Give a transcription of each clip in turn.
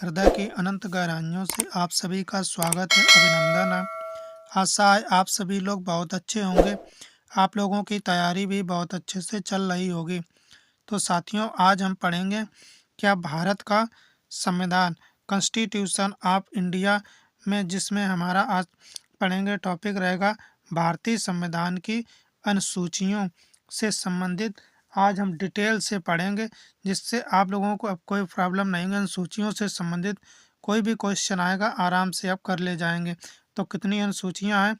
हृदय की अनंत गहराइयों से आप सभी का स्वागत है, अभिनंदन है। आशा है आप सभी लोग बहुत अच्छे होंगे। आप लोगों की तैयारी भी बहुत अच्छे से चल रही होगी। तो साथियों, आज हम पढ़ेंगे क्या भारत का संविधान, कॉन्स्टिट्यूशन ऑफ इंडिया में, जिसमें हमारा आज पढ़ेंगे टॉपिक रहेगा भारतीय संविधान की अनुसूचियों से संबंधित। आज हम डिटेल से पढ़ेंगे, जिससे आप लोगों को अब कोई प्रॉब्लम नहीं होगी। अनुसूचियों से संबंधित कोई भी क्वेश्चन आएगा आराम से आप कर ले जाएंगे। तो कितनी अनुसूचियां हैं,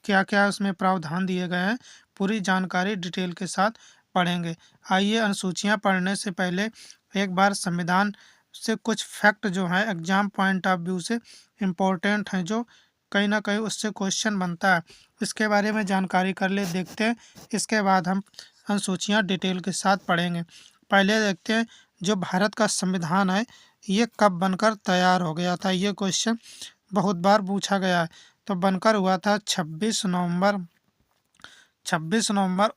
क्या क्या उसमें प्रावधान दिए गए हैं, पूरी जानकारी डिटेल के साथ पढ़ेंगे। आइए, अनुसूचियां पढ़ने से पहले एक बार संविधान से कुछ फैक्ट जो है एग्जाम पॉइंट ऑफ व्यू से इम्पोर्टेंट हैं, जो कहीं ना कहीं उससे क्वेश्चन बनता है, इसके बारे में जानकारी कर ले देखते हैं। इसके बाद हम अनुसूचियां डिटेल के साथ पढ़ेंगे। पहले देखते हैं जो भारत का संविधान है ये कब बनकर तैयार हो गया था। ये क्वेश्चन बहुत बार पूछा गया है। तो बनकर हुआ था 26 नवंबर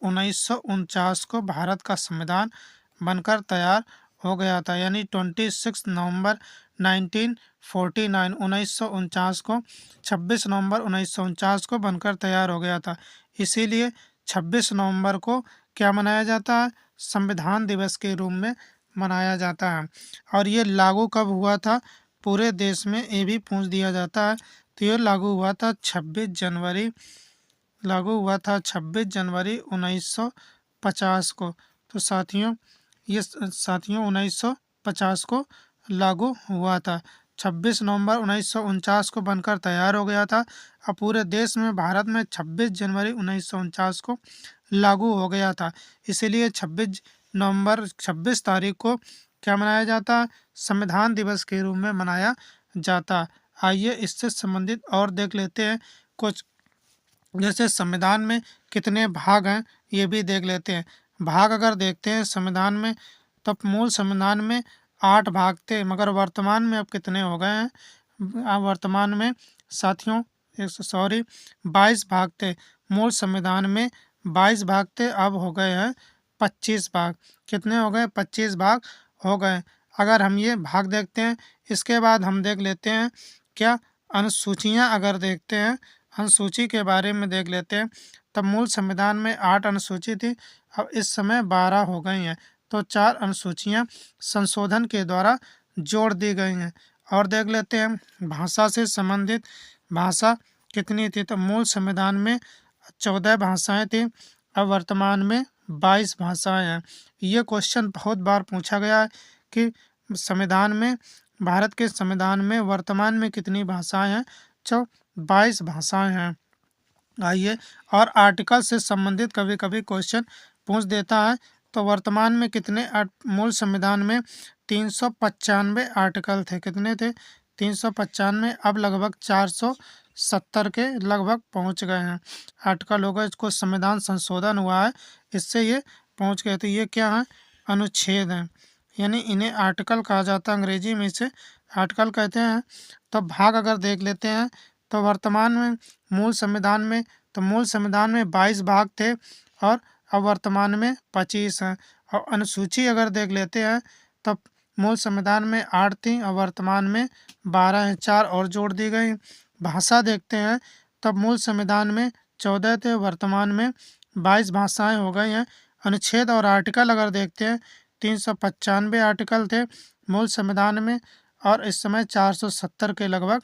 1949 को भारत का संविधान बनकर तैयार हो गया था। यानी 26 नवंबर 1949 को 26 नवंबर 1949 को बनकर तैयार हो गया था। इसीलिए 26 नवंबर को क्या मनाया जाता है, संविधान दिवस के रूप में मनाया जाता है। और ये लागू कब हुआ था पूरे देश में, ये भी पूछ दिया जाता है। तो ये लागू हुआ था 26 जनवरी 1950 को। तो साथियों 1950 को लागू हुआ था। 26 नवंबर 1949 को बनकर तैयार हो गया था। अब पूरे देश में, भारत में 26 जनवरी 1949 को लागू हो गया था। इसीलिए 26 तारीख को क्या मनाया जाता है, संविधान दिवस के रूप में मनाया जाता। आइए इससे संबंधित और देख लेते हैं कुछ। जैसे संविधान में कितने भाग हैं ये भी देख लेते हैं। भाग अगर देखते हैं संविधान में, तब मूल संविधान में 8 भाग थे, मगर वर्तमान में अब कितने हो गए हैं। वर्तमान में साथियों 22 भाग थे। मूल संविधान में 22 भाग थे, अब हो गए हैं 25 भाग। कितने हो गए, 25 भाग हो गए। अगर हम ये भाग देखते हैं, इसके बाद हम देख लेते हैं क्या अनुसूचियां। अगर देखते हैं अनुसूची के बारे में देख लेते हैं, तब मूल संविधान में 8 अनुसूची थी, अब इस समय 12 हो गई हैं। तो 4 अनुसूचियां संशोधन के द्वारा जोड़ दी गई हैं। और देख लेते हैं भाषा से संबंधित। भाषा कितनी थी, तो मूल संविधान में 14 भाषाएं थी, अब वर्तमान में 22 भाषाएं हैं। ये क्वेश्चन बहुत बार पूछा गया है कि संविधान में, भारत के संविधान में वर्तमान में कितनी भाषाएं हैं। 22 भाषाएं हैं। आइए, और आर्टिकल से संबंधित कभी कभी क्वेश्चन पूछ देता है। तो वर्तमान में कितने मूल संविधान में 395 आर्टिकल थे। कितने थे, 395। अब लगभग 470 के लगभग पहुंच गए हैं आर्टिकल हो गए। इसको संविधान संशोधन हुआ है, इससे ये पहुंच गए। तो ये क्या है, अनुच्छेद हैं, यानी इन्हें आर्टिकल कहा जाता है। अंग्रेजी में इसे आर्टिकल कहते हैं। तो भाग अगर देख लेते हैं, तो वर्तमान में मूल संविधान में, तो मूल संविधान में 22 भाग थे, और अब वर्तमान में 25 हैं। और अनुसूची अगर देख लेते हैं, तब मूल संविधान में 8 थी, और वर्तमान में 12 हैं, 4 और जोड़ दी गई। भाषा देखते हैं, तब मूल संविधान में 14 थे, वर्तमान में 22 भाषाएं हो गई हैं। अनुच्छेद और आर्टिकल अगर देखते हैं, 395 आर्टिकल थे मूल संविधान में, और इस समय 470 के लगभग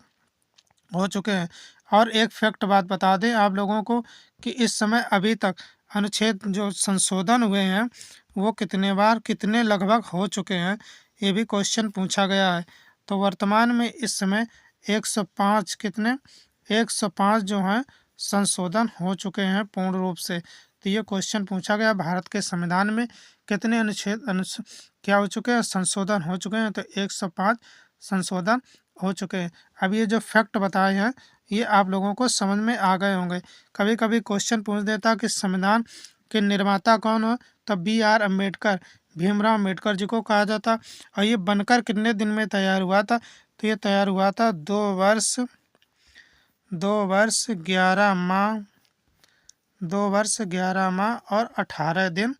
हो चुके हैं। और एक फैक्ट बात बता दें आप लोगों को कि इस समय अभी तक अनुच्छेद जो संशोधन हुए हैं वो कितने बार, कितने लगभग हो चुके हैं, ये भी क्वेश्चन पूछा गया है। तो वर्तमान में इस समय 105 कितने, 105 जो हैं संशोधन हो चुके हैं पूर्ण रूप से। तो ये क्वेश्चन पूछा गया, भारत के संविधान में कितने क्या हो चुके हैं, संशोधन हो चुके हैं। तो 105 संशोधन हो चुके हैं। अब ये जो फैक्ट बताए हैं ये आप लोगों को समझ में आ गए होंगे। कभी कभी क्वेश्चन पूछ देता कि संविधान के निर्माता कौन हो, तब BR अम्बेडकर, भीमराव अम्बेडकर जी को कहा जाता। और ये बनकर कितने दिन में तैयार हुआ था, तो ये तैयार हुआ था 2 वर्ष 11 माह और 18 दिन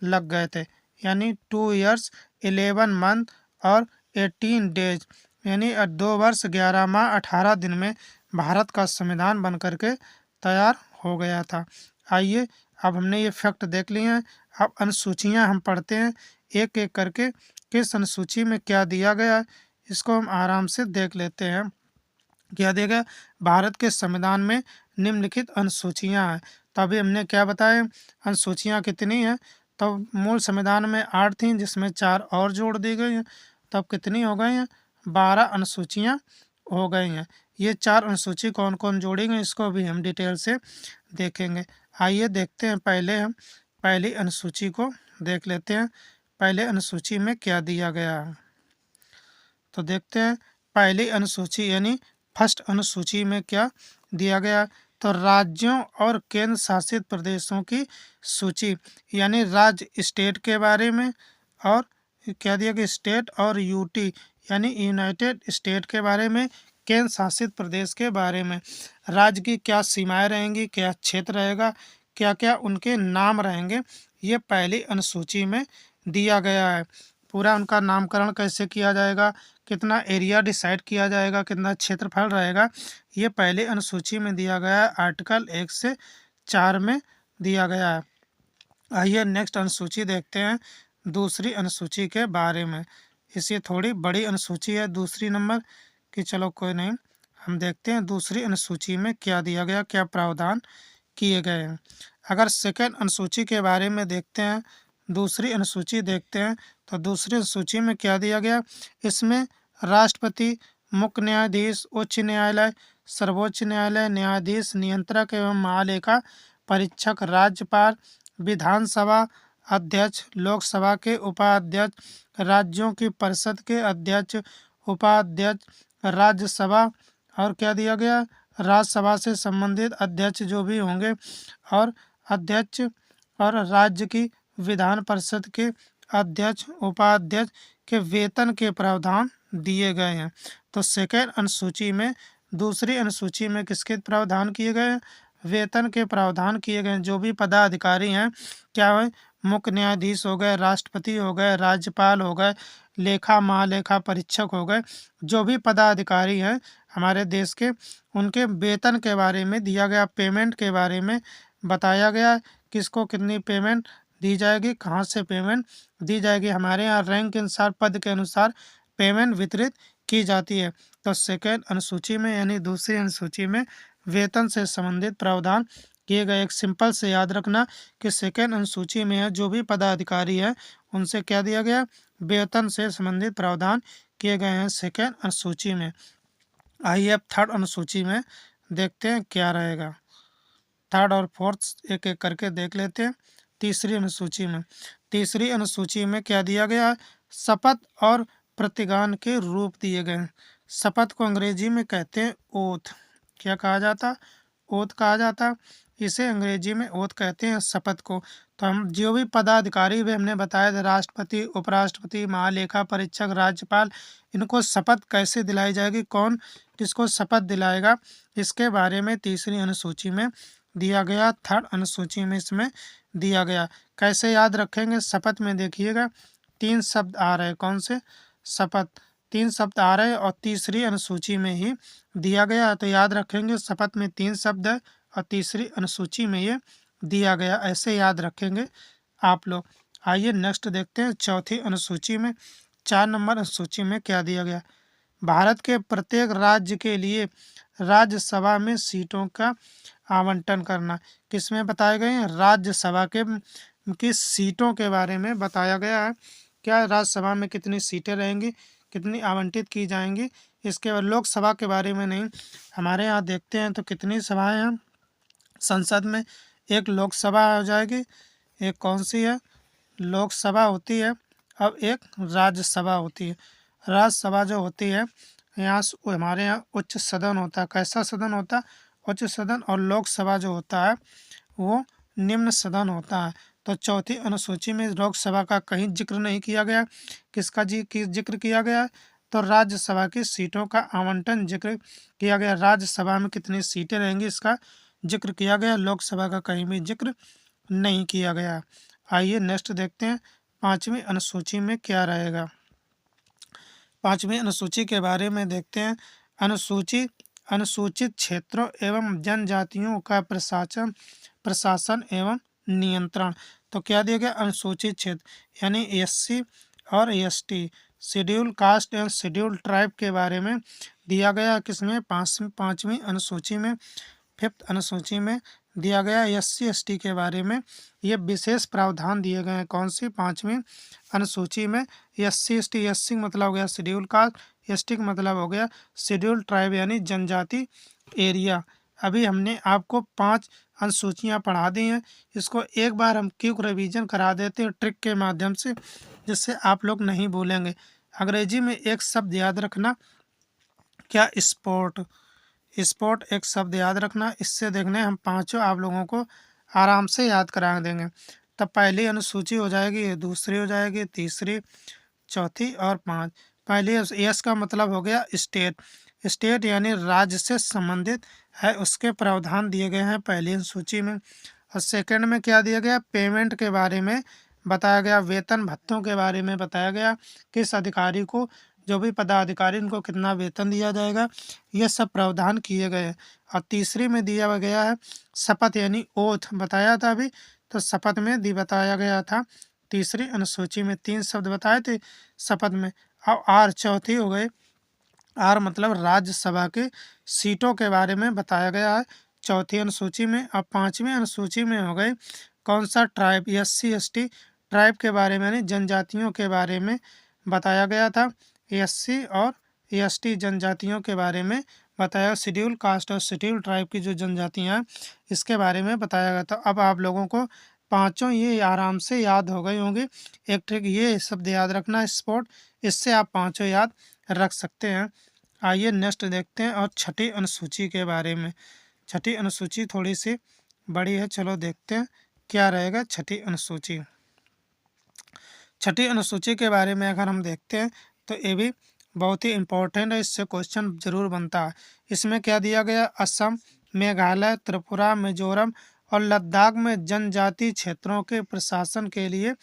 लग गए थे, यानी 2 years 11 month और 18 days। यानी 2 वर्ष 11 माह 18 दिन में भारत का संविधान बन करके तैयार हो गया था। आइए अब हमने ये फैक्ट देख लिए हैं। अब अनुसूचियां हम पढ़ते हैं एक एक करके, किस अनुसूची में क्या दिया गया है इसको हम आराम से देख लेते हैं। क्या देगा, भारत के संविधान में निम्नलिखित अनुसूचियां हैं। तो अभी हमने क्या बताया, अनुसूचियां कितनी हैं, तो मूल संविधान में 8 थी जिसमें 4 और जोड़ दी गई हैं, तब कितनी हो गई हैं, 12 अनुसूचियां हो गई हैं। ये 4 अनुसूची कौन कौन जोड़ी गई इसको अभी हम डिटेल से देखेंगे। आइए देखते हैं, पहले हम पहली अनुसूची को देख लेते हैं। पहले अनुसूची में क्या दिया गया है, तो देखते हैं पहली अनुसूची यानी फर्स्ट अनुसूची में क्या दिया गया। तो राज्यों और केंद्र शासित प्रदेशों की सूची, यानी राज्य स्टेट के बारे में, और क्या दिया गया, स्टेट और यूटी यानी यूनाइटेड स्टेट के बारे में, केंद्र शासित प्रदेश के बारे में, राज्य की क्या सीमाएं रहेंगी, क्या क्षेत्र रहेगा, क्या क्या उनके नाम रहेंगे, ये पहली अनुसूची में दिया गया है। पूरा उनका नामकरण कैसे किया जाएगा, कितना एरिया डिसाइड किया जाएगा, कितना क्षेत्रफल रहेगा, ये पहले अनुसूची में दिया गया है। आर्टिकल 1 से 4 में दिया गया है। आइए नेक्स्ट अनुसूची देखते हैं, दूसरी अनुसूची के बारे में। इसी थोड़ी बड़ी अनुसूची है दूसरी नंबर की, चलो कोई नहीं, हम देखते हैं दूसरी अनुसूची में क्या दिया गया, क्या प्रावधान किए गए हैं। अगर सेकंड अनुसूची के बारे में देखते हैं, दूसरी अनुसूची देखते हैं, तो दूसरी अनुसूची में क्या दिया गया, इसमें राष्ट्रपति, मुख्य न्यायाधीश, उच्च न्यायालय, सर्वोच्च न्यायालय, न्यायाधीश, नियंत्रक एवं महालेखा परीक्षक, राज्यपाल, विधानसभा अध्यक्ष, लोकसभा के उपाध्यक्ष, राज्यों की परिषद के अध्यक्ष, उपाध्यक्ष, राज्यसभा, और क्या दिया गया, राज्यसभा से संबंधित अध्यक्ष जो भी होंगे, और अध्यक्ष, और राज्य की विधान परिषद के अध्यक्ष, उपाध्यक्ष के वेतन के प्रावधान दिए गए हैं। तो सेकेंड अनुसूची में, दूसरी अनुसूची में किसके प्रावधान किए गए हैं, वेतन के प्रावधान किए गए हैं। जो भी पदाधिकारी हैं, क्या है, मुख्य न्यायाधीश हो गए, राष्ट्रपति हो गए, राज्यपाल हो गए, लेखा महालेखा परीक्षक हो गए, जो भी पदाधिकारी हैं हमारे देश के, उनके वेतन के बारे में दिया गया, पेमेंट के बारे में बताया गया, किसको कितनी पेमेंट दी जाएगी, कहाँ से पेमेंट दी जाएगी। हमारे यहाँ रैंक के अनुसार, पद के अनुसार पेमेंट वितरित की जाती है। तो सेकेंड अनुसूची में यानी दूसरी अनुसूची में वेतन से संबंधित प्रावधान किए गए। एक सिंपल से याद रखना कि सेकेंड अनुसूची में है जो भी पदाधिकारी है उनसे क्या दिया गया, वेतन से संबंधित प्रावधान किए गए हैं सेकेंड अनुसूची में। आइए अब थर्ड अनुसूची में देखते हैं क्या रहेगा। थर्ड और फोर्थ एक एक करके देख लेते हैं। तीसरी अनुसूची में, तीसरी अनुसूची में क्या दिया गया है, शपथ और प्रतिज्ञान के रूप दिए गए हैं। शपथ को अंग्रेजी में कहते हैं ओथ, क्या कहा जाता, ओथ कहा जाता, इसे अंग्रेजी में ओथ कहते हैं शपथ को। तो हम जो भी पदाधिकारी भी हमने बताया था, राष्ट्रपति, उपराष्ट्रपति, महालेखा परीक्षक, राज्यपाल, इनको शपथ कैसे दिलाई जाएगी, कौन किसको शपथ दिलाएगा, इसके बारे में तीसरी अनुसूची में दिया गया। थर्ड अनुसूची में इसमें दिया गया। कैसे याद रखेंगे, शपथ में देखिएगा 3 शब्द आ रहे हैं, कौन से, शपथ, 3 शब्द आ रहे हैं और तीसरी अनुसूची में ही दिया गया है। तो याद रखेंगे शपथ में 3 शब्द है और तीसरी अनुसूची में ये दिया गया, ऐसे याद रखेंगे आप लोग। आइए नेक्स्ट देखते हैं चौथी अनुसूची में। 4 नंबर अनुसूची में क्या दिया गया, भारत के प्रत्येक राज्य के लिए राज्यसभा में सीटों का आवंटन करना। किसमें बताए गए हैं, राज्यसभा के की सीटों के बारे में बताया गया है। क्या राज्यसभा में कितनी सीटें रहेंगी, कितनी आवंटित की जाएंगी, इसके बाद लोकसभा के बारे में नहीं। हमारे यहाँ देखते हैं तो कितनी सभाएं हैं संसद में, एक लोकसभा हो जाएगी, एक कौन सी है, लोकसभा होती है, अब एक राज्यसभा होती है। राज्यसभा जो होती है यहाँ हमारे यहाँ उच्च सदन होता है। कैसा सदन होता है, उच्च सदन, और लोकसभा जो होता है वो निम्न सदन होता है। तो चौथी अनुसूची में लोकसभा का कहीं जिक्र नहीं किया गया, किसका जिक्र किया गया है, तो राज्यसभा की सीटों का आवंटन जिक्र किया गया। राज्यसभा में कितनी सीटें रहेंगी इसका जिक्र किया गया, लोकसभा का कहीं भी जिक्र नहीं किया गया। आइए नेक्स्ट देखते हैं पांचवी अनुसूची में क्या रहेगा। 5वीं अनुसूची के बारे में देखते हैं। अनुसूचित क्षेत्रों एवं जनजातियों का प्रशासन एवं नियंत्रण। तो क्या दिया गया, अनुसूचित क्षेत्र यानी एससी और ST, schedule caste and schedule tribe के बारे में दिया गया। किसमें, पाँचवीं अनुसूची में, 5th अनुसूची में दिया गया। एससी एसटी के बारे में ये विशेष प्रावधान दिए गए हैं। कौन सी, 5वीं अनुसूची में। एससी एसटी, एससी मतलब हो गया शेड्यूल कास्ट, एसटी का मतलब हो गया शेड्यूल ट्राइब यानी जनजाति एरिया। अभी हमने आपको 5 अनुसूचियां पढ़ा दी हैं। इसको एक बार हम क्विक रिवीजन करा देते हैं ट्रिक के माध्यम से, जिससे आप लोग नहीं भूलेंगे। अंग्रेजी में एक शब्द याद रखना, क्या, स्पोर्ट। स्पोर्ट एक शब्द याद रखना। इससे देखने हम पांचों आप लोगों को आराम से याद करा देंगे। तब पहली अनुसूची हो जाएगी, दूसरी हो जाएगी, तीसरी, चौथी और 5। पहली एस का मतलब हो गया स्टेट। स्टेट यानी राज्य से संबंधित है, उसके प्रावधान दिए गए हैं पहली अनुसूची में। और सेकंड में क्या दिया गया, पेमेंट के बारे में बताया गया, वेतन भत्तों के बारे में बताया गया, किस अधिकारी को, जो भी पदाधिकारी उनको कितना वेतन दिया जाएगा, ये सब प्रावधान किए गए हैं। और तीसरी में दिया गया है शपथ यानी ओथ, बताया था अभी, तो शपथ में बताया गया था। तीसरी अनुसूची में 3 शब्द बताए थे शपथ में। अब आर चौथी हो गई, आर मतलब राज्यसभा के सीटों के बारे में बताया गया है चौथी अनुसूची में। अब 5वीं अनुसूची में हो गई कौन सा, ट्राइब, एससी एसटी ट्राइब के बारे में यानी जनजातियों के बारे में बताया गया था। एससी और एसटी जनजातियों के बारे में बताया, शेड्यूल कास्ट और शेड्यूल ट्राइब की जो जनजातियां हैं इसके बारे में बताया गया था। अब आप लोगों को पांचों ये आराम से याद हो गई होंगी। एक ट्रिक ये शब्द याद रखना, स्पोर्ट, इससे आप पांचों याद रख सकते हैं। आइए नेक्स्ट देखते हैं और छठी अनुसूची के बारे में। छठी अनुसूची थोड़ी सी बड़ी है, चलो देखते हैं क्या रहेगा छठी अनुसूची। छठी अनुसूची के बारे में अगर हम देखते हैं तो ये भी बहुत ही इम्पोर्टेंट है, इससे क्वेश्चन जरूर बनता है। इसमें क्या दिया गया, असम, मेघालय, त्रिपुरा, मिजोरम और लद्दाख में जनजाति क्षेत्रों के प्रशासन के लिए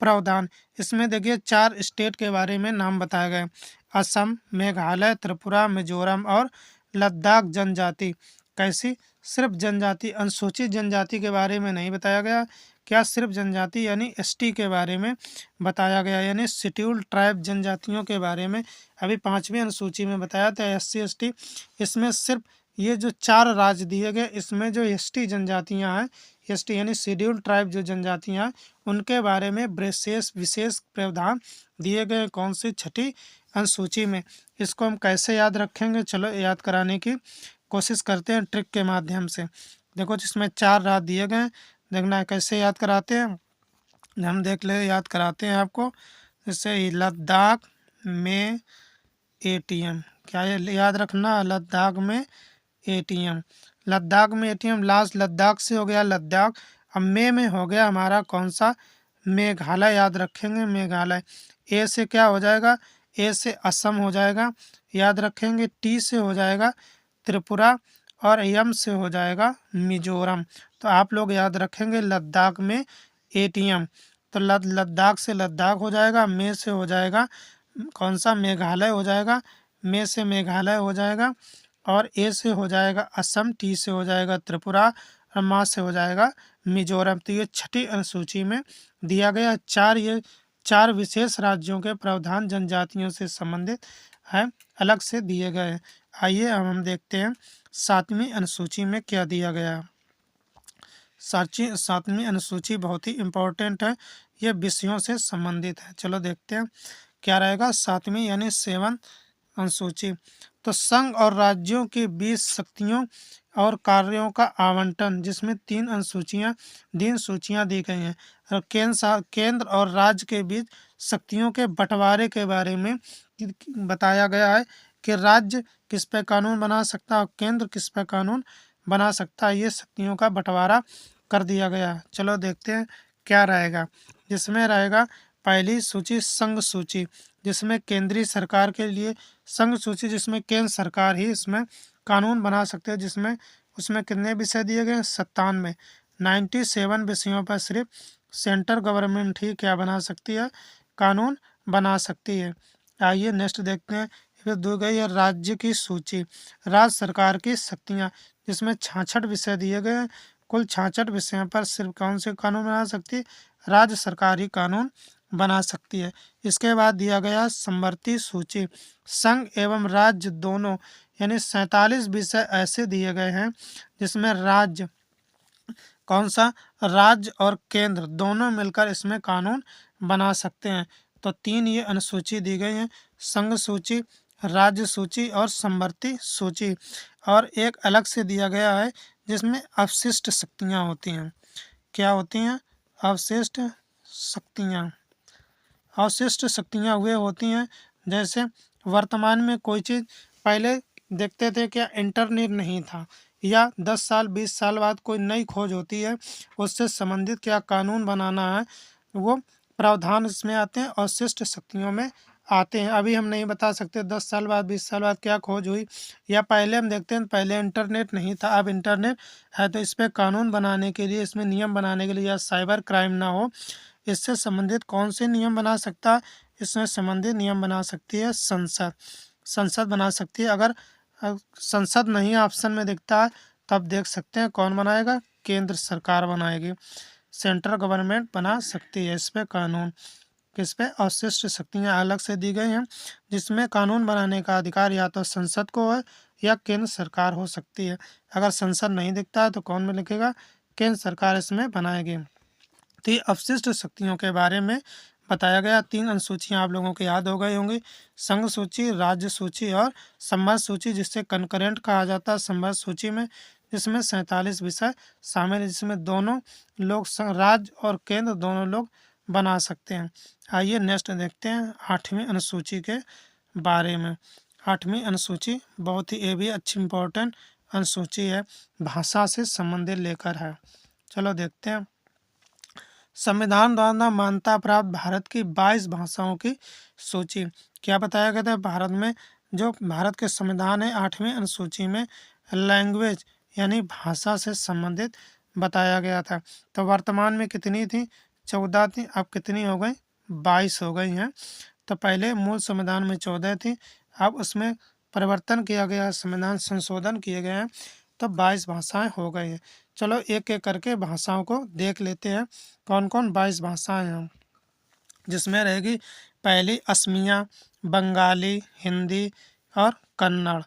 प्रावधान। इसमें देखिए 4 स्टेट के बारे में नाम बताए गए, असम, मेघालय, त्रिपुरा, मिजोरम और लद्दाख जनजाति। कैसी, सिर्फ जनजाति, अनुसूचित जनजाति के बारे में नहीं बताया गया। क्या, सिर्फ जनजाति यानी एसटी के बारे में बताया गया, यानी शेड्यूल ट्राइब जनजातियों के बारे में अभी 5वीं अनुसूची में बताया था। एससी एसटी, इसमें सिर्फ ये जो 4 राज्य दिए गए, इसमें जो एसटी जनजातियां हैं, एसटी यानी शेड्यूल ट्राइब जो जनजातियां हैं, उनके बारे में विशेष प्रावधान दिए गए कौन सी, छठी अनुसूची में। इसको हम कैसे याद रखेंगे, चलो याद कराने की कोशिश करते हैं ट्रिक के माध्यम से। देखो जिसमें 4 राज्य दिए गए, देखना है कैसे याद कराते हैं। हम देख ले, याद कराते हैं आपको। जैसे लद्दाख में एटीएम, क्या याद रखना, लद्दाख में एटीएम। लद्दाख में एटीएम, लास्ट लद्दाख से हो गया लद्दाख। अब में हो गया हमारा कौन सा, मेघालय, याद रखेंगे मेघालय। ए से क्या हो जाएगा, ए से असम हो जाएगा, याद रखेंगे। टी से हो जाएगा त्रिपुरा और एम से हो जाएगा मिजोरम। तो आप लोग याद रखेंगे लद्दाख में एटीएम। तो लद्दाख से लद्दाख हो जाएगा, में से हो जाएगा कौन सा, मेघालय हो जाएगा, में से मेघालय हो जाएगा, और ए से हो जाएगा असम, टी से हो जाएगा त्रिपुरा और मा से हो जाएगा मिजोरम। तो ये छठी अनुसूची में दिया गया ये 4 विशेष राज्यों के प्रावधान जनजातियों से संबंधित है, अलग से दिए गए हैं। आइए अब हम देखते हैं 7वीं अनुसूची में क्या दिया गया। 7वीं अनुसूची बहुत ही इम्पोर्टेंट है, ये विषयों से संबंधित है। चलो देखते हैं क्या रहेगा 7वीं यानी 7th अनुसूची। तो संघ और राज्यों के बीच शक्तियों और कार्यों का आवंटन, जिसमें 3 सूचियां दी गई हैं। और केंद्र और राज्य के बीच शक्तियों के बंटवारे के बारे में बताया गया है कि राज्य किस पे कानून बना सकता है और केंद्र किस पे कानून बना सकता है, ये शक्तियों का बंटवारा कर दिया गया। चलो देखते हैं क्या रहेगा। जिसमें रहेगा पहली सूची संघ सूची, जिसमें केंद्रीय सरकार के लिए, संघ सूची जिसमें केंद्र सरकार ही इसमें कानून बना सकते हैं, जिसमें उसमें कितने विषय दिए गए, 97 विषयों पर सिर्फ सेंट्रल गवर्नमेंट ही क्या बना सकती है, कानून बना सकती है। आइए नेक्स्ट देखते हैं। फिर दी गई है राज्य की सूची, राज्य सरकार की शक्तियाँ, जिसमें 66 विषय दिए गए हैं। कुल 66 विषयों पर सिर्फ कौन से कानून बना सकती है? राज्य सरकार ही कानून बना सकती है। इसके बाद दिया गया समवर्ती सूची, संघ एवं राज्य दोनों यानी 47 विषय ऐसे दिए गए हैं जिसमें राज्य कौन सा, राज्य और केंद्र दोनों मिलकर इसमें कानून बना सकते हैं। तो 3 ये अनुसूची दी गई है, संघ सूची, राज्य सूची और समवर्ती सूची। और एक अलग से दिया गया है जिसमें अवशिष्ट शक्तियाँ होती हैं। क्या होती हैं? अवशिष्ट शक्तियाँ। अवशिष्ट शक्तियाँ वे होती हैं जैसे वर्तमान में कोई चीज़, पहले देखते थे क्या इंटरनेट नहीं था, या 10 साल 20 साल बाद कोई नई खोज होती है, उससे संबंधित क्या कानून बनाना है, वो प्रावधान इसमें आते हैं, अवशिष्ट शक्तियों में आते हैं। अभी हम नहीं बता सकते 10 साल बाद 20 साल बाद क्या खोज हुई, या पहले हम देखते हैं पहले इंटरनेट नहीं था, अब इंटरनेट है, तो इस पर कानून बनाने के लिए, इसमें नियम बनाने के लिए, या साइबर क्राइम ना हो, इससे संबंधित कौन से नियम बना सकता है? इसमें संबंधित नियम बना सकती है संसद। संसद बना सकती है। अगर संसद नहीं ऑप्शन में दिखता है तब देख सकते हैं कौन बनाएगा? केंद्र सरकार बनाएगी। सेंट्रल गवर्नमेंट बना सकती है इस पे कानून। किस पे? अवशिष्ट शक्तियाँ अलग से दी गई हैं जिसमें कानून बनाने का अधिकार या तो संसद को है या केंद्र सरकार हो सकती है। अगर संसद नहीं दिखता है तो कौन में लिखेगा? केंद्र सरकार इसमें बनाएगी। तो ये अवशिष्ट शक्तियों के बारे में बताया गया। 3 अनुसूचियाँ आप लोगों को याद हो गई होंगी, संघ सूची, राज्य सूची और संवर्ग सूची, जिससे कंकरेंट कहा जाता है संवर्ग सूची में, जिसमें 47 विषय शामिल है, जिसमें दोनों लोग राज्य और केंद्र दोनों लोग बना सकते हैं। आइए नेक्स्ट देखते हैं 8वीं अनुसूची के बारे में। 8वीं अनुसूची बहुत ही ये भी अच्छी इम्पोर्टेंट अनुसूची है, भाषा से संबंधित लेकर है। चलो देखते हैं। संविधान द्वारा मान्यता प्राप्त भारत की 22 भाषाओं की सूची। क्या बताया गया था? भारत में जो भारत के संविधान है 8वीं अनुसूची में लैंग्वेज यानी भाषा से संबंधित बताया गया था। तो वर्तमान में कितनी थी? 14 थी, अब कितनी हो गई? 22 हो गई हैं। तो पहले मूल संविधान में 14 थी, अब उसमें परिवर्तन किया गया, संविधान संशोधन किए गए हैं, तो 22 भाषाएं हो गई हैं। चलो एक एक करके भाषाओं को देख लेते हैं कौन कौन 22 भाषाएं हैं, जिसमें रहेगी पहली असमिया, बंगाली, हिंदी और कन्नड़।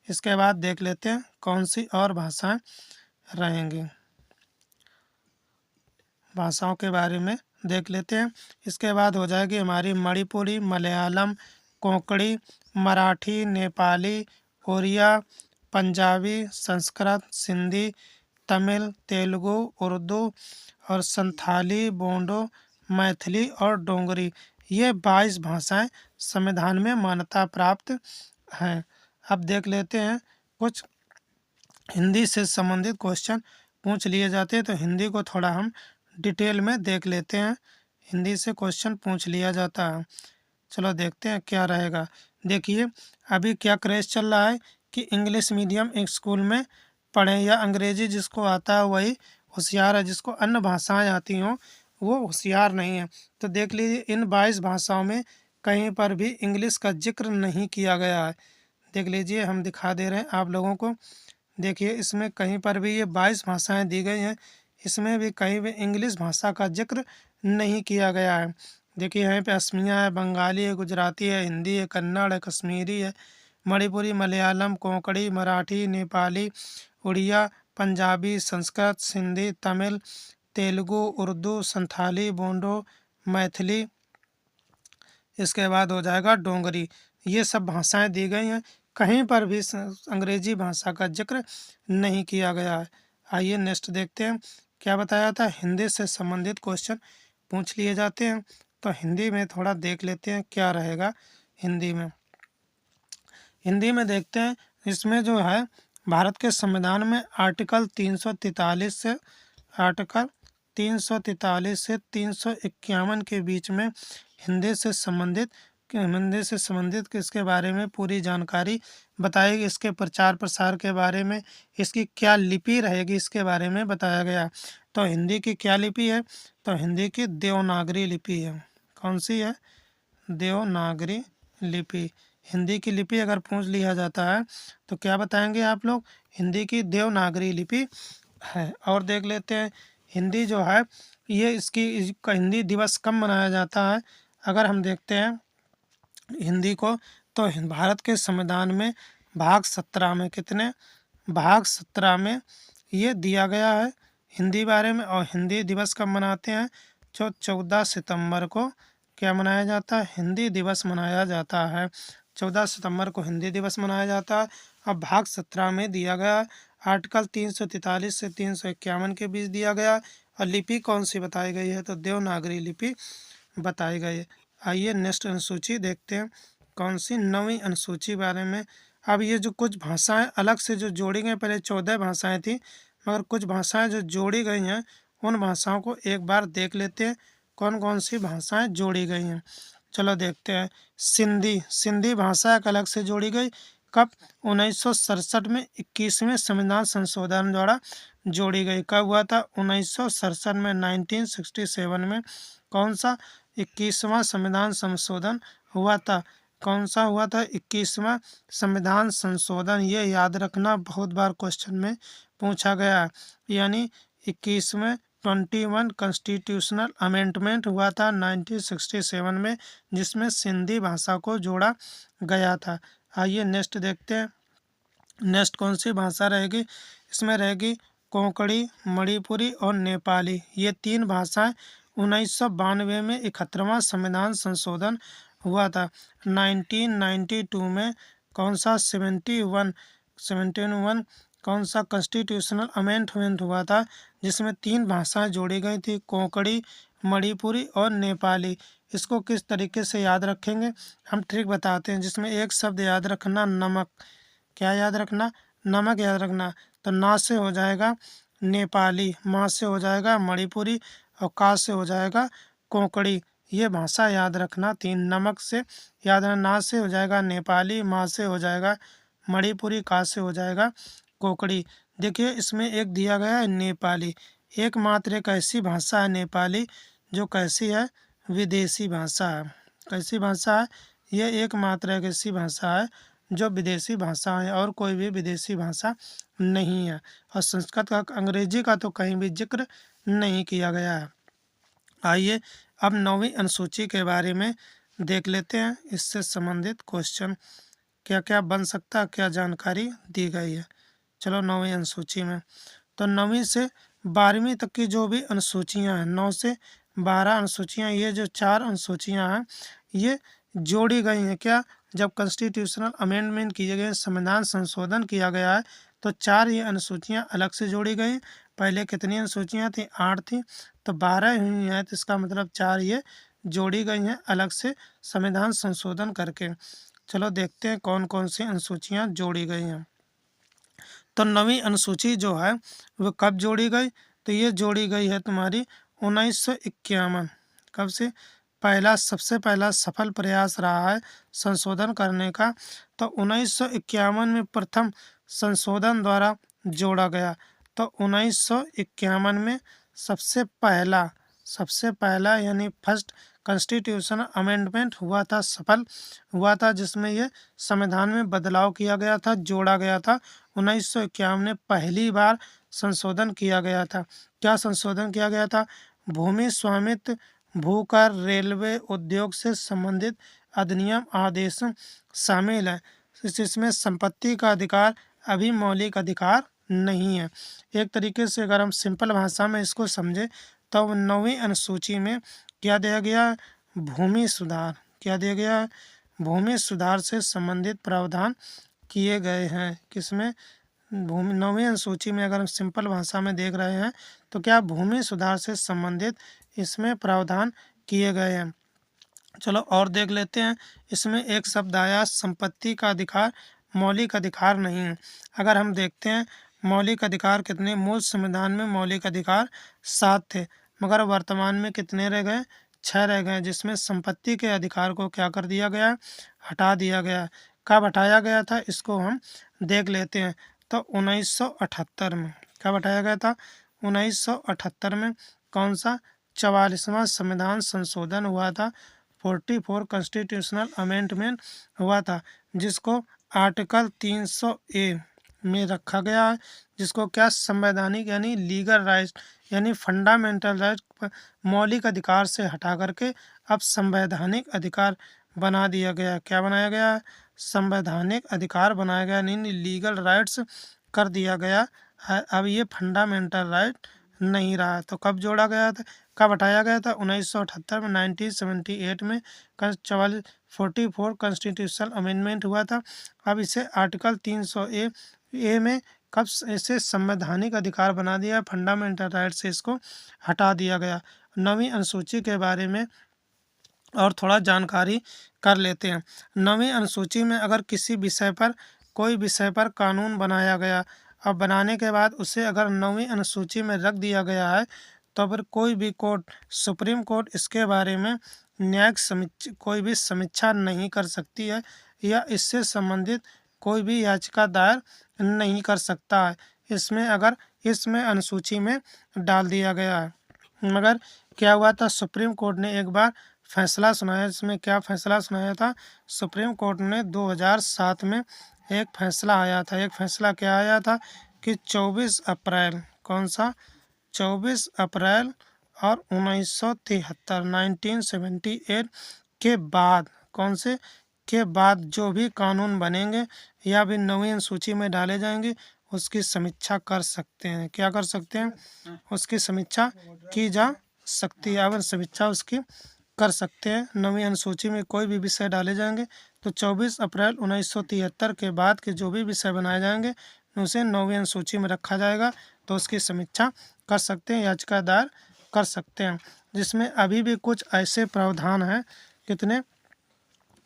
इसके बाद देख लेते हैं कौन सी और भाषाएं रहेंगी, भाषाओं के बारे में देख लेते हैं। इसके बाद हो जाएगी हमारी मणिपुरी, मलयालम, कोंकणी, मराठी, नेपाली, ओरिया, पंजाबी, संस्कृत, सिंधी, तमिल, तेलुगु, उर्दू और संथाली, बोडो, मैथिली और डोगरी। ये 22 भाषाएं संविधान में मान्यता प्राप्त हैं। अब देख लेते हैं कुछ हिंदी से संबंधित क्वेश्चन पूछ लिए जाते हैं, तो हिंदी को थोड़ा हम डिटेल में देख लेते हैं। हिंदी से क्वेश्चन पूछ लिया जाता है। चलो देखते हैं क्या रहेगा। देखिए अभी क्या क्रेज़ चल रहा है कि इंग्लिश मीडियम एक स्कूल में पढ़ें, या अंग्रेजी जिसको आता है वही होशियार है, जिसको अन्य भाषाएं आती हों वो होशियार नहीं है। तो देख लीजिए इन 22 भाषाओं में कहीं पर भी इंग्लिश का जिक्र नहीं किया गया है। देख लीजिए हम दिखा दे रहे हैं आप लोगों को। देखिए इसमें कहीं पर भी ये 22 भाषाएं दी गई हैं, इसमें भी कहीं भी इंग्लिश भाषा का जिक्र नहीं किया गया है। देखिए यहाँ पे असमिया है, बंगाली है, गुजराती है, हिंदी है, कन्नड़ है, कश्मीरी है, मणिपुरी, मलयालम, कोंकणी, मराठी, नेपाली, उड़िया, पंजाबी, संस्कृत, सिंधी, तमिल, तेलुगु, उर्दू, संथाली, बोडो, मैथिली। इसके बाद हो जाएगा डोगरी। ये सब भाषाएं दी गई हैं, कहीं पर भी अंग्रेजी भाषा का जिक्र नहीं किया गया है। आइए नेक्स्ट देखते हैं क्या बताया था। हिंदी से संबंधित क्वेश्चन पूछ लिए जाते हैं, तो हिंदी में थोड़ा देख लेते हैं क्या रहेगा। हिंदी में देखते हैं, इसमें जो है भारत के संविधान में आर्टिकल 343 से 351 के बीच में हिंदी से संबंधित किसके बारे में पूरी जानकारी बताई। इसके प्रचार प्रसार के बारे में, इसकी क्या लिपि रहेगी इसके बारे में बताया गया। तो हिंदी की क्या लिपि है? तो हिंदी की देवनागरी लिपि है। कौन सी है? देवनागरी लिपि। हिंदी की लिपि अगर पूछ लिया जाता है तो क्या बताएंगे आप लोग? हिंदी की देवनागरी लिपि है। और देख लेते हैं हिंदी जो है ये इसका हिंदी दिवस कब मनाया जाता है? अगर हम देखते हैं हिंदी को तो भारत के संविधान में भाग 17 में कितने भाग 17 में ये दिया गया है हिंदी बारे में। और हिंदी दिवस कब मनाते हैं? जो 14 सितंबर को क्या मनाया जाता है? हिंदी दिवस मनाया जाता है। 14 सितंबर को हिंदी दिवस मनाया जाता है। अब भाग 17 में दिया गया आर्टिकल 343 से 351 के बीच दिया गया। और लिपि कौन सी बताई गई है? तो देवनागरी लिपि बताई गई है। आइए नेक्स्ट अनुसूची देखते हैं कौन सी 9वीं अनुसूची बारे में। अब ये जो कुछ भाषाएं अलग से जो जोड़ी गई, पहले 14 भाषाएं थी मगर कुछ भाषाएं जो जोड़ी गई हैं उन भाषाओं को एक बार देख लेते हैं कौन कौन सी भाषाएं जोड़ी गई हैं। चलो देखते हैं। सिंधी सिंधी भाषा एक अलग से जोड़ी गई कब? 1967 में 21वें संविधान संशोधन द्वारा जोड़ी गई। कब हुआ था? 1967 में 1967 में कौन सा 21वां संविधान संशोधन हुआ था? कौन सा हुआ था? 21वां संविधान संशोधन। ये याद रखना, बहुत बार क्वेश्चन में पूछा गया है। यानी 21वें 21 कॉन्स्टिट्यूशनल अमेंडमेंट हुआ था 1967 में, जिसमें सिंधी भाषा को जोड़ा गया था। आइए नेक्स्ट देखते हैं। नेक्स्ट कौन सी भाषा रहेगी? इसमें रहेगी कोंकणी, मणिपुरी और नेपाली। ये 3 भाषाएं 1992 में 71वां संविधान संशोधन हुआ था। 1992 में कौन सा 71 कौन सा कॉन्स्टिट्यूशनल अमेंडमेंट हुआ था जिसमें 3 भाषाएं जोड़ी गई थी, कोंकणी, मणिपुरी और नेपाली। इसको किस तरीके से याद रखेंगे? हम ट्रिक बताते हैं जिसमें एक शब्द याद रखना, नमक। क्या याद रखना? नमक याद रखना। तो ना से हो जाएगा नेपाली, माँ से हो जाएगा मणिपुरी और का से हो जाएगा कोंकणी। ये भाषा याद रखना 3। नमक से याद रखना, ना से हो जाएगा नेपाली, माँ से हो जाएगा मणिपुरी, का से हो जाएगा कोंकणी। देखिए इसमें एक दिया गया है नेपाली। एकमात्र एक ऐसी भाषा है नेपाली जो कैसी है? विदेशी भाषा है। कैसी भाषा है? ये एकमात्र एक ऐसी भाषा है जो विदेशी भाषा है और कोई भी विदेशी भाषा नहीं है। और संस्कृत का, अंग्रेजी का तो कहीं भी जिक्र नहीं किया गया है। आइए अब 9वीं अनुसूची के बारे में देख लेते हैं। इससे संबंधित क्वेश्चन क्या क्या बन सकता है, क्या जानकारी दी गई है। चलो 9वीं अनुसूची में तो 9वीं से 12वीं तक की जो भी अनुसूचियां हैं, 9 से 12 अनुसूचियां, ये जो 4 अनुसूचियां हैं ये जोड़ी गई हैं। क्या? जब कॉन्स्टिट्यूशनल अमेंडमेंट किए गए, संविधान संशोधन किया गया है तो 4 ये अनुसूचियां अलग से जोड़ी गई। पहले कितनी अनुसूचियां थी? 8 थी, तो 12 हुई हैं। तो इसका मतलब 4 ये जोड़ी गई हैं अलग से संविधान संशोधन करके। चलो देखते हैं कौन कौन सी अनुसूचियां जोड़ी गई हैं। तो 9वीं अनुसूची जो है वो कब जोड़ी गई? तो ये जोड़ी गई है तुम्हारी 1951। कब से? सबसे पहला सफल प्रयास रहा है संशोधन करने का, तो 1951 में प्रथम संशोधन द्वारा जोड़ा गया। तो 1951 में सबसे पहला यानी फर्स्ट कॉन्स्टिट्यूशनल अमेंडमेंट हुआ था, सफल हुआ था, जिसमें ये संविधान में बदलाव किया गया था, जोड़ा गया था। 1951 में पहली बार संशोधन किया गया था। क्या संशोधन किया गया था? भूमि स्वामित्व, भूकर, रेलवे, उद्योग से संबंधित अधिनियम आदेश शामिल है। इसमें संपत्ति का अधिकार अभी मौलिक अधिकार नहीं है। एक तरीके से अगर हम सिंपल भाषा में इसको समझें तो 9वीं अनुसूची में क्या दिया गया? भूमि सुधार। क्या दिया गया? भूमि सुधार से संबंधित प्रावधान किए गए हैं। किसमें? 9वीं अनुसूची में अगर हम सिंपल भाषा में देख रहे हैं तो क्या भूमि सुधार से संबंधित इसमें प्रावधान किए गए हैं। चलो और देख लेते हैं। इसमें एक शब्द आया संपत्ति का अधिकार मौलिक अधिकार नहीं है। अगर हम देखते हैं मौलिक अधिकार कितने, मूल संविधान में मौलिक अधिकार 7 थे मगर वर्तमान में कितने रह गए? 6 रह गए, जिसमें संपत्ति के अधिकार को क्या कर दिया गया? हटा दिया गया। कब हटाया गया था इसको हम देख लेते हैं। तो 1978 में। कब हटाया गया था? 1978 में। कौन सा? 44वां संविधान संशोधन हुआ था। 44 कॉन्स्टिट्यूशनल अमेंडमेंट हुआ था, जिसको आर्टिकल 300A में रखा गया है, जिसको क्या संवैधानिक यानी लीगल राइट यानी फंडामेंटल राइट मौलिक अधिकार से हटा करके अब संवैधानिक अधिकार बना दिया गया। क्या बनाया गया है? संवैधानिक अधिकार बनाया गया, यानी लीगल राइट्स कर दिया गया है। अब ये फंडामेंटल राइट नहीं रहा। तो कब जोड़ा गया था, कब हटाया गया था? 1978 में, 1978 में 44 कॉन्स्टिट्यूशनल अमेंडमेंट हुआ था। अब इसे आर्टिकल 300A में कब इसे संवैधानिक अधिकार बना दिया, फंडामेंटल राइट से इसको हटा दिया गया। 9वीं अनुसूची के बारे में और थोड़ा जानकारी कर लेते हैं। 9वीं अनुसूची में अगर किसी विषय पर कोई विषय पर कानून बनाया गया, अब बनाने के बाद उसे अगर 9वीं अनुसूची में रख दिया गया है, तो फिर कोई भी कोर्ट, सुप्रीम कोर्ट इसके बारे में न्यायिक कोई भी समीक्षा नहीं कर सकती है या इससे संबंधित कोई भी याचिका दायर नहीं कर सकता है इसमें, अगर इसमें अनुसूची में डाल दिया गया है। मगर क्या हुआ था, सुप्रीम कोर्ट ने एक बार फैसला सुनाया। इसमें क्या फैसला सुनाया था? सुप्रीम कोर्ट ने 2007 में एक फैसला आया था। एक फैसला क्या आया था कि 24 अप्रैल, कौन सा? 24 अप्रैल और 1973 1978 के बाद, कौन से के बाद जो भी कानून बनेंगे या भी 9वीं अनुसूची में डाले जाएंगे, उसकी समीक्षा कर सकते हैं। क्या कर सकते हैं? उसकी समीक्षा की जा सकती है। अब समीक्षा उसकी कर सकते हैं। 9वीं अनुसूची में कोई भी विषय डाले जाएंगे तो 24 अप्रैल 1973 के बाद के जो भी विषय बनाए जाएंगे उसे 9वीं अनुसूची में रखा जाएगा, तो उसकी समीक्षा कर सकते हैं, याचिका दायर कर सकते हैं। जिसमें अभी भी कुछ ऐसे प्रावधान हैं, कितने,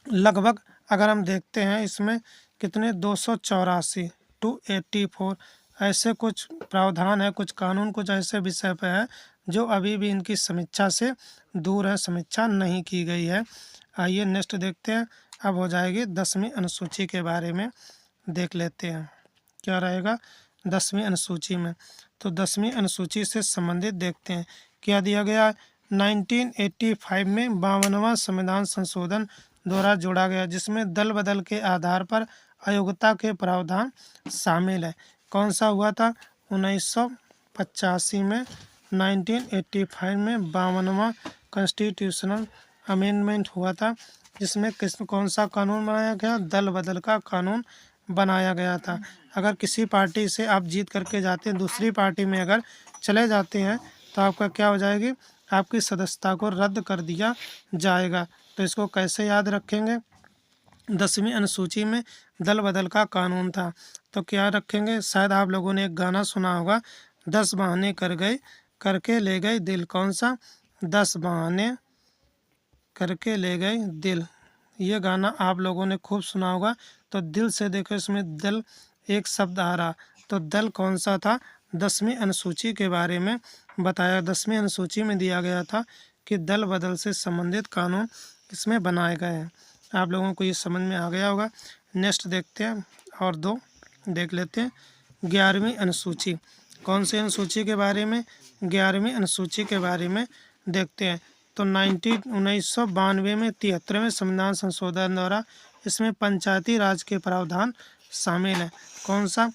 लगभग अगर हम देखते हैं इसमें कितने 284 284 ऐसे कुछ प्रावधान है, कुछ कानून कुछ ऐसे विषय पे है जो अभी भी इनकी समीक्षा से दूर है, समीक्षा नहीं की गई है। आइए नेक्स्ट देखते हैं। अब हो जाएगी 10वीं अनुसूची के बारे में देख लेते हैं, क्या रहेगा 10वीं अनुसूची में। तो 10वीं अनुसूची से संबंधित देखते हैं क्या दिया गया है। 1985 में 52वां संविधान संशोधन द्वारा जोड़ा गया, जिसमें दल बदल के आधार पर अयोग्यता के प्रावधान शामिल है। कौन सा हुआ था? 1985 में, 1985 में 52वां कॉन्स्टिट्यूशनल अमेंडमेंट हुआ था, जिसमें कौन सा कानून बनाया गया? दल बदल का कानून बनाया गया था। अगर किसी पार्टी से आप जीत करके जाते हैं, दूसरी पार्टी में अगर चले जाते हैं, तो आपका क्या हो जाएगी? आपकी सदस्यता को रद्द कर दिया जाएगा। तो इसको कैसे याद रखेंगे? 10वीं अनुसूची में दल बदल का कानून था, तो क्या रखेंगे? शायद आप लोगों ने एक गाना सुना होगा, 10 बहाने कर गए करके ले गए दिल। कौन सा? 10 बहाने करके ले गए दिल। ये गाना आप लोगों ने खूब सुना होगा। तो दिल से देखो, इसमें दल एक शब्द आ रहा, तो दल कौन सा था? 10वीं अनुसूची के बारे में बताया। 10वीं अनुसूची में दिया गया था कि दल बदल से संबंधित कानून इसमें बनाए गए हैं। आप लोगों को ये समझ में आ गया होगा। नेक्स्ट देखते हैं और दो देख लेते हैं। 11वीं अनुसूची, कौन सी अनुसूची के बारे में? 11वीं अनुसूची के बारे में देखते हैं। तो 1992 में 73वें संविधान संशोधन द्वारा इसमें पंचायती राज के प्रावधान शामिल हैं। कौन सा?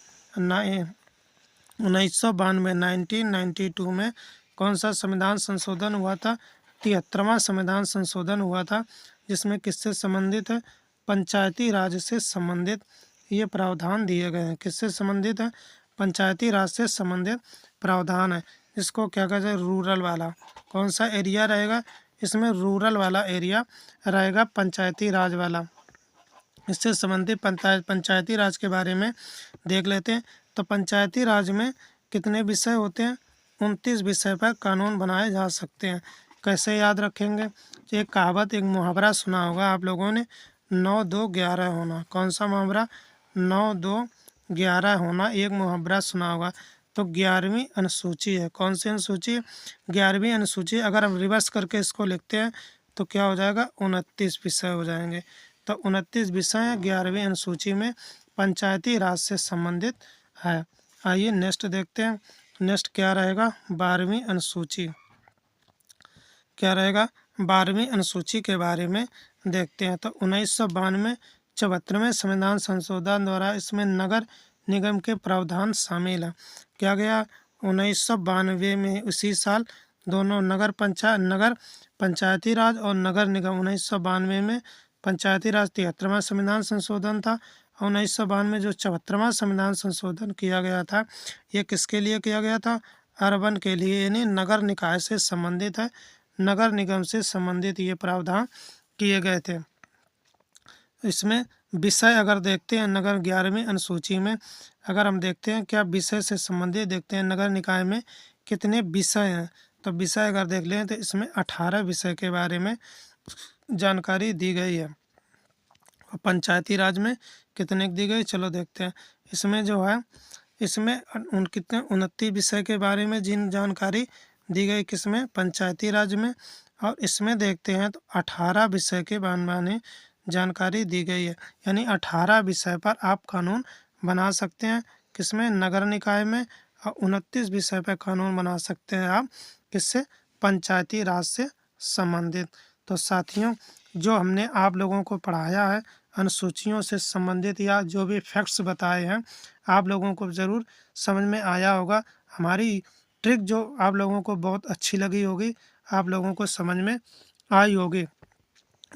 1992 1992 में कौन सा संविधान संशोधन हुआ था? 73वां संविधान संशोधन हुआ था, जिसमें किससे संबंधित है? पंचायती राज से संबंधित ये प्रावधान दिए गए हैं। किससे संबंधित है? पंचायती राज से संबंधित प्रावधान है। इसको क्या कहते हैं? रूरल वाला। कौन सा एरिया रहेगा? इसमें रूरल वाला एरिया रहेगा, पंचायती राज वाला। इससे संबंधित पंचायती राज के बारे में देख लेते हैं। तो पंचायती राज में कितने विषय होते हैं? 29 विषय पर कानून बनाए जा सकते हैं। कैसे याद रखेंगे? एक कहावत, एक मुहावरा सुना होगा आप लोगों ने, 9 2 11 होना। कौन सा मुहावरा? 9 2 11 होना, एक मुहावरा सुना होगा। तो 11वीं अनुसूची है। कौन सी अनुसूची? 11वीं अनुसूची। अगर हम रिवर्स करके इसको लिखते हैं तो क्या हो जाएगा? 29 विषय हो जाएंगे। तो 29 विषय 11वीं अनुसूची में पंचायती राज से संबंधित है। आइए नेक्स्ट देखते हैं। नेक्स्ट क्या रहेगा? 12वीं अनुसूची। क्या रहेगा? 12वीं अनुसूची के बारे में देखते हैं। तो 1992 74वें संविधान संशोधन द्वारा इसमें नगर निगम के प्रावधान शामिल है। क्या गया 1992 में उसी साल दोनों नगर पंचायती राज और नगर निगम 1992 में पंचायती राज 73वां संविधान संशोधन था। 1992 जो 74वां संविधान संशोधन किया गया था ये किसके लिए किया गया था? अर्बन के लिए, यानी नगर निकाय से संबंधित है, नगर निगम से संबंधित ये प्रावधान किए गए थे। इसमें विषय अगर देखते हैं नगर 11वीं अनुसूची में अगर हम देखते हैं क्या विषय से संबंधित देखते हैं नगर निकाय में कितने विषय हैं। तो विषय अगर देख लें तो इसमें 18 विषय के बारे में जानकारी दी गई है। और पंचायती राज में कितने दी गई चलो देखते हैं। इसमें जो है इसमें कितने 29 विषय के बारे में जिन जानकारी दी गई किसमें पंचायती राज में। और इसमें देखते हैं तो 18 विषय के बारे में जानकारी दी गई है, यानी 18 विषय पर आप कानून बना सकते हैं किसमें नगर निकाय में। और 29 विषय पर कानून बना सकते हैं आप किससे? पंचायती राज से संबंधित। तो साथियों जो हमने आप लोगों को पढ़ाया है अनुसूचियों से संबंधित या जो भी फैक्ट्स बताए हैं आप लोगों को ज़रूर समझ में आया होगा। हमारी ट्रिक जो आप लोगों को बहुत अच्छी लगी होगी, आप लोगों को समझ में आई होगी।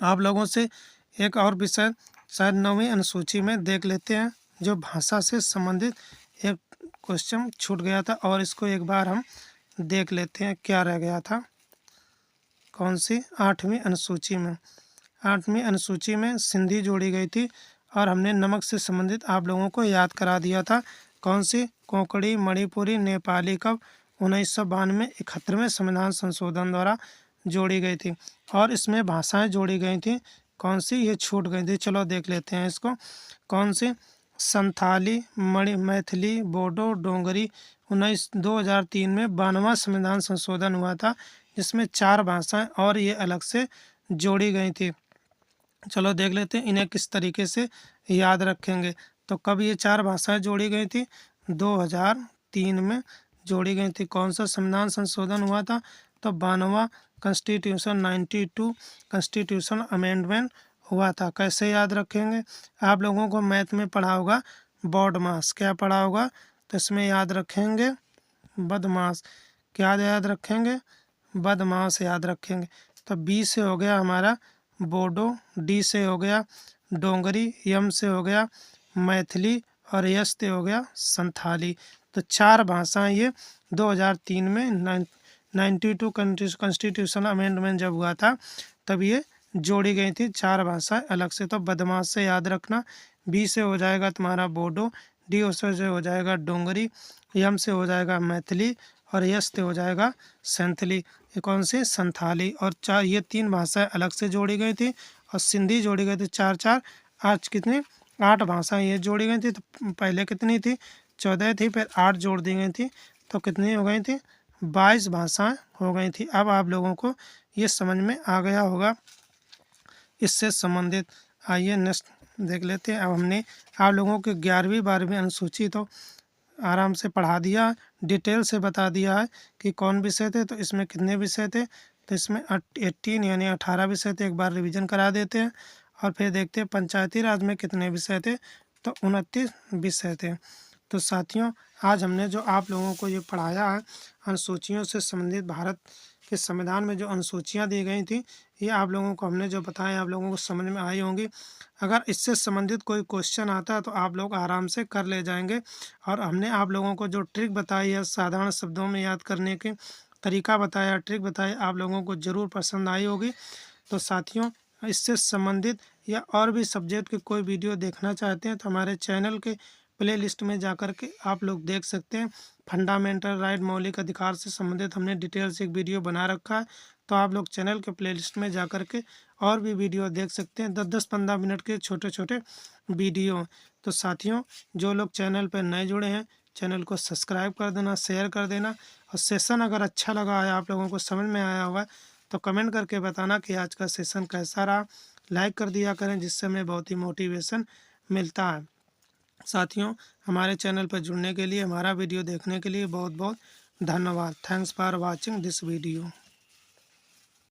आप लोगों से एक और विषय शायद 9वीं अनुसूची में देख लेते हैं जो भाषा से संबंधित एक क्वेश्चन छूट गया था और इसको एक बार हम देख लेते हैं क्या रह गया था। कौन सी? 8वीं अनुसूची में। 8वीं अनुसूची में सिंधी जोड़ी गई थी और हमने नमक से संबंधित आप लोगों को याद करा दिया था। कौन सी? कोंकणी, मणिपुरी, नेपाली कब 1992 71वें संविधान संशोधन द्वारा जोड़ी गई थी। और इसमें भाषाएं जोड़ी गई थी कौन सी? ये छूट गई थी, चलो देख लेते हैं इसको। कौन सी? संथाली, मैथिली, बोडो, डोंगरी। 2003 में 92वां संविधान संशोधन हुआ था जिसमें 4 भाषाएं और ये अलग से जोड़ी गई थी। चलो देख लेते हैं इन्हें किस तरीके से याद रखेंगे। तो कब ये 4 भाषाएं जोड़ी गई थी? 2003 में जोड़ी गई थी। कौन सा संविधान संशोधन हुआ था? तो 92वां कॉन्स्टिट्यूशन 92 कॉन्स्टिट्यूशन अमेंडमेंट हुआ था। कैसे याद रखेंगे? आप लोगों को मैथ में पढ़ा होगा बॉडमास। क्या पढ़ा होगा? तो इसमें याद रखेंगे बदमाश। क्या याद रखेंगे? बदमाश याद रखेंगे। तो बी से हो गया हमारा बोडो, डी से हो गया डोंगरी, यम से हो गया मैथिली और यस से हो गया संथाली। तो 4 भाषाएं ये 2003 में 92 कॉन्स्टिट्यूशन अमेंडमेंट जब हुआ था तब ये जोड़ी गई थी 4 भाषाएं अलग से। तो बदमाश से याद रखना, बी से हो जाएगा तुम्हारा बोडो, डी से हो जाएगा डोंगरी, यम से हो जाएगा मैथिली और यस से हो जाएगा संथली। ये कौन सी? संथाली। और 4 ये 3 भाषाएं अलग से जोड़ी गई थी और सिंधी जोड़ी गई थी 4 आज कितनी 8 भाषाएं ये जोड़ी गई थी। तो पहले कितनी थी? 14 थी, फिर 8 जोड़ दी गई थी तो कितनी हो गई थी? 22 भाषाएं हो गई थी। अब आप लोगों को ये समझ में आ गया होगा इससे संबंधित। आइए नेक्स्ट देख लेते हैं। अब हमने आप लोगों के 11वीं 12वीं अनुसूची तो आराम से पढ़ा दिया, डिटेल से बता दिया है कि कौन विषय थे। तो इसमें कितने विषय थे? तो इसमें 18 यानी 18 विषय थे। एक बार रिवीजन करा देते हैं और फिर देखते हैं पंचायती राज में कितने विषय थे। तो 29 विषय थे। तो साथियों आज हमने जो आप लोगों को ये पढ़ाया है अनुसूचियों से संबंधित भारत के संविधान में जो अनुसूचियाँ दी गई थी ये आप लोगों को हमने जो बताया आप लोगों को समझ में आई होंगी। अगर इससे संबंधित कोई क्वेश्चन आता है तो आप लोग आराम से कर ले जाएंगे। और हमने आप लोगों को जो ट्रिक बताई है साधारण शब्दों में याद करने के तरीका बताया, ट्रिक बताई, आप लोगों को ज़रूर पसंद आई होगी। तो साथियों इससे संबंधित या और भी सब्जेक्ट के कोई वीडियो देखना चाहते हैं तो हमारे चैनल के प्ले लिस्ट में जाकर के आप लोग देख सकते हैं। फंडामेंटल राइट मौलिक अधिकार से संबंधित हमने डिटेल से एक वीडियो बना रखा है। तो आप लोग चैनल के प्ले लिस्ट में जा कर के और भी वीडियो देख सकते हैं 10-15 मिनट के छोटे छोटे वीडियो। तो साथियों जो लोग चैनल पर नए जुड़े हैं चैनल को सब्सक्राइब कर देना, शेयर कर देना। और सेशन अगर अच्छा लगा है आप लोगों को समझ में आया हुआ तो कमेंट करके बताना कि आज का सेशन कैसा रहा। लाइक कर दिया करें जिससे हमें बहुत ही मोटिवेशन मिलता है। साथियों हमारे चैनल पर जुड़ने के लिए, हमारा वीडियो देखने के लिए बहुत बहुत धन्यवाद। Thanks for watching this video.